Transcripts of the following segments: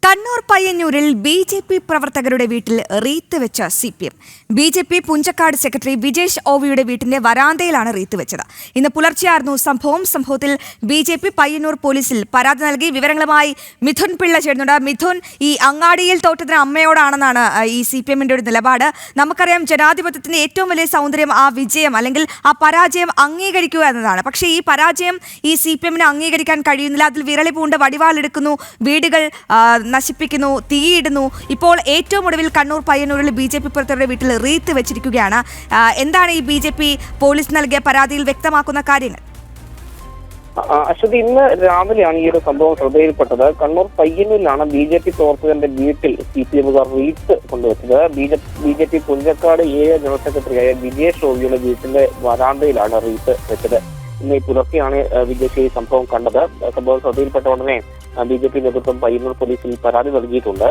കണ്ണൂർ പയ്യന്നൂരിൽ ബി.ജെ.പി. പ്രവർത്തകരുടെ വീട്ടിൽ റീത്ത് വെച്ച CPM. BJP. Punchakkad secretary Vijesh ഓവിയുടെ വീട്ടിന്റെ വരാന്തയിലാണ് റീത്ത് വെച്ചത്. ഇന്ന് പുലർച്ചെയായിരുന്നു സംഭവത്തിൽ ബി.ജെ.പി. പയ്യന്നൂർ പോലീസിൽ പരാതി നൽകി. വിവരങ്ങളുമായി മിഥുൻ പിള്ള ചേരുന്നുണ്ട്. മിഥുൻ, ഈ അങ്ങാടിയിൽ തോറ്റതിന് അമ്മയോടാണെന്നാണ് ഈ CPM-ന്റെ ഒരു നിലപാട്. നമുക്കറിയാം, ജനാധിപത്യത്തിന്റെ ഏറ്റവും വലിയ സൗന്ദര്യം ആ വിജയം അല്ലെങ്കിൽ ആ പരാജയം അംഗീകരിക്കുക എന്നതാണ്. പക്ഷേ ഈ പരാജയം ഈ CPM-ന് അംഗീകരിക്കാൻ കഴിയുന്നില്ല. അതിൽ വിരളി പൂണ്ട് വടിവാളെടുക്കുന്നു, വീടുകൾ നശിപ്പിക്കുന്നു, തീയിടുന്നു. ഇപ്പോൾ ഏറ്റവും ഒടുവിൽ കണ്ണൂർ പയ്യന്നൂരിൽ ബി.ജെ.പി. പ്രവർത്തകരുടെ വീട്ടിൽ റീത്ത് വെച്ചിരിക്കുകയാണ്. എന്താണ് ഈ ബി.ജെ.പി. പോലീസ് നൽകിയ പരാതിയിൽ വ്യക്തമാക്കുന്ന കാര്യങ്ങൾ? അശ്വതി, ഇന്ന് രാവിലെയാണ് ഈ ഒരു സംഭവം ശ്രദ്ധയിൽപ്പെട്ടത്. കണ്ണൂർ പയ്യന്നൂരിലാണ് ബി.ജെ.പി. പ്രവർത്തകന്റെ വീട്ടിൽ CPM-കാർ റീത്ത് കൊണ്ടുവച്ചത്. ബി.ജെ.പി. പുഞ്ചക്കാട് ജനറൽ സെക്രട്ടറിയായ വിജേഷ് ഓവിയുടെ വീട്ടിന്റെ വരാന്തയിലാണ് റീത്ത് വെച്ചത്. ഇന്ന് പുലർച്ചെയാണ് വിജേഷ് ഈ സംഭവം കണ്ടത്. സംഭവം ശ്രദ്ധയിൽപ്പെട്ട ഉടനെ ബി.ജെ.പി. നേതൃത്വം പയ്യന്നൂർ പോലീസിൽ പരാതി നൽകിയിട്ടുണ്ട്.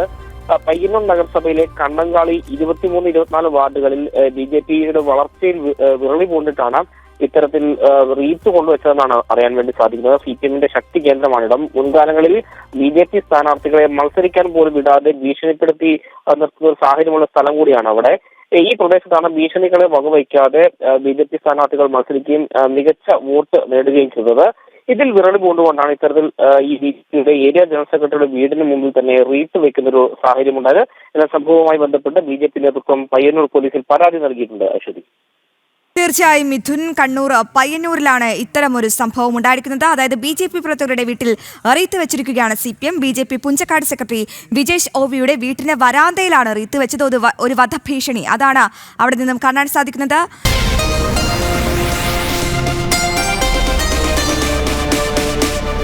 പയ്യന്നൂർ നഗരസഭയിലെ കണ്ണങ്കാളി 23-24 വാർഡുകളിൽ ബി.ജെ.പിയുടെ വളർച്ചയിൽ വിരളി പൂണ്ടിട്ടാണ് ഇത്തരത്തിൽ റീത്ത് കൊണ്ടുവച്ചതെന്നാണ് അറിയാൻ വേണ്ടി സാധിക്കുന്നത്. CPM-ന്റെ ശക്തി കേന്ദ്രമാണിടം. മുൻകാലങ്ങളിൽ ബി.ജെ.പി. സ്ഥാനാർത്ഥികളെ മത്സരിക്കാൻ പോലും വിടാതെ ഭീഷണിപ്പെടുത്തി നിർത്തുന്ന ഒരു സാഹചര്യമുള്ള സ്ഥലം കൂടിയാണ് അവിടെ. ഈ പ്രദേശത്താണ് ഭീഷണികളെ വകവയ്ക്കാതെ ബി.ജെ.പി. സ്ഥാനാർത്ഥികൾ മത്സരിക്കുകയും മികച്ച വോട്ട് നേടുകയും ചെയ്തത്. ഇതിൽ വിരളി പൂണ്ടുകൊണ്ടാണ് ഇത്തരത്തിൽ ഈ ബി.ജെ.പിയുടെ ഏരിയ ജനറൽ സെക്രട്ടറിയുടെ വീടിന് മുമ്പിൽ തന്നെ റീത്ത് വെക്കുന്ന ഒരു സാഹചര്യമുണ്ടായത്. എന്ന സംഭവവുമായി ബന്ധപ്പെട്ട് ബി.ജെ.പി. നേതൃത്വം പയ്യന്നൂർ പോലീസിൽ പരാതി നൽകിയിട്ടുണ്ട്. അശ്വതി, തീർച്ചയായും മിഥുൻ, കണ്ണൂർ പയ്യന്നൂരിലാണ് ഇത്തരമൊരു സംഭവം ഉണ്ടായിരിക്കുന്നത്. അതായത് ബി.ജെ.പി. പ്രവർത്തകരുടെ വീട്ടിൽ റീത്ത് വെച്ചിരിക്കുകയാണ് CPM. BJP. Punchakkad secretary Vijesh ഓവിയുടെ വീട്ടിന്റെ വരാന്തയിലാണ് റീത്ത് വെച്ചത്. ഒരു വധഭീഷണി, അതാണ് അവിടെ നിന്നും കാണാൻ സാധിക്കുന്നത്.